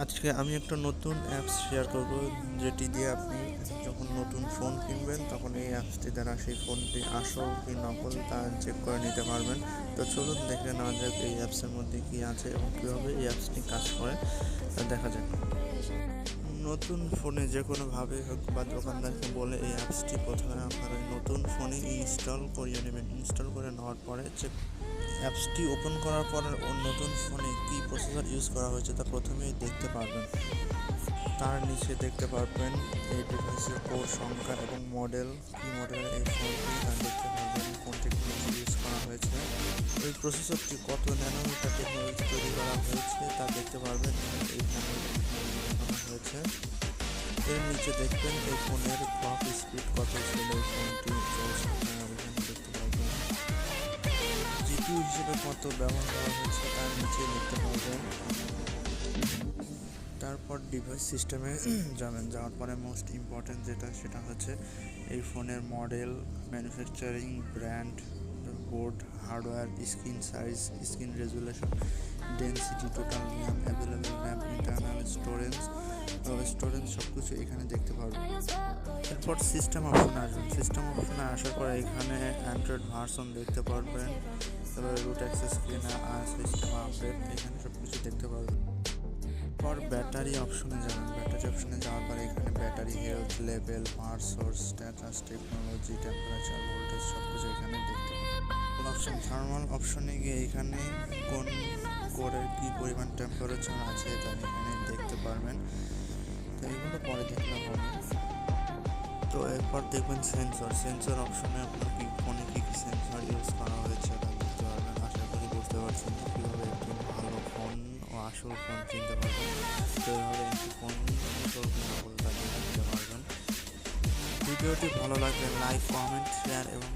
আজকে আমি একটা নতুন অ্যাপস শেয়ার করব, যেটি দিয়ে আপনি যখন নতুন ফোন কিনবেন তখন এই অ্যাপসটি দ্বারা সেই ফোনটি আসল কি নকল তা চেক করে নিতে পারবেন। তো চলুন দেখে নেওয়া যাক এই অ্যাপসের মধ্যে কী আছে এবং কীভাবে এই অ্যাপসটি কাজ করে তা দেখা যাক। নতুন ফোনে যে কোনোভাবে হোক বা দোকানদারকে বলে এই অ্যাপসটি প্রথমে আপনারা নতুন ফোনে ইনস্টল করিয়ে নেবেন। ইনস্টল করে নেওয়ার পরে চেক অ্যাপসটি ওপেন করার পর নতুন ফোনে কী প্রসেসর ইউজ করা হয়েছে তা প্রথমেই দেখতে পারবেন। তার নিচে দেখতে পারবেন এই ডিভাইসের কোড সংখ্যা এবং মডেল, কী মডেলের এই ফোনটি তা দেখতে পারবেন। কোন টেকনোলজি ইউজ করা হয়েছে, ওই প্রসেসরটি কত ন্যানোমিটার টেকনোলজি তৈরি করা হয়েছে তা দেখতে পারবেন। এইখানে দেখানো হয়েছে। এর নিচে দেখবেন এই ফোনের ক্লক স্পিড কত ছিল, এই ফোনটি চলছে এখানে দেখতে পারবেন। জিপিইউ হিসেবে কত ব্যবহার করা হয়েছে তার নিচে দেখতে পারবেন। তারপর ডিভাইস সিস্টেমে যাওয়ার পরে মোস্ট ইম্পর্টেন্ট সেটা হচ্ছে এই ফোনের model, manufacturing, brand, board, hardware, screen size, screen resolution, density, total RAM, available RAM, internal storage সব কিছু এখানে দেখতে পারবেন। এরপর সিস্টেম অপশনে আসবেন। সিস্টেম অপশনে আসার পরে এখানে অ্যান্ড্রয়েড ভার্সন দেখতে পারবেন, তারপরে রুট অ্যাক্সেস কিনা আর সিস্টেম আপডেট এখানে সব কিছু দেখতে পারবেন। পর ব্যাটারি অপশনে যাবেন। ব্যাটারি অপশনে যাওয়ার পরে এখানে battery health, level, power source, status, technology, temperature, voltage সব কিছু এখানে দেখতে পাবেন। অপশন থার্মাল অপশনে গিয়ে এখানে কোন কোরের কী পরিমাণ টেম্পারেচার আছে তা এখানে দেখতে পারবেন। তো এগুলো পরে দেখলে হবে। তো এরপর দেখবেন সেন্সর অপশনে আপনার ফোনে কী কী সেন্সর ইউজ করা হয়েছে তা দেখতে পারবেন। আশা করি বুঝতে পারছেন কীভাবে একটি ভালো ফোন ও আসল ফোন কিনতে পারবেন। তো এইভাবে একটি ফোন আসল কি নকল তা কিনতে পারবেন। ভিডিওটি ভালো লাগলে লাইক, কমেন্ট, শেয়ার এবং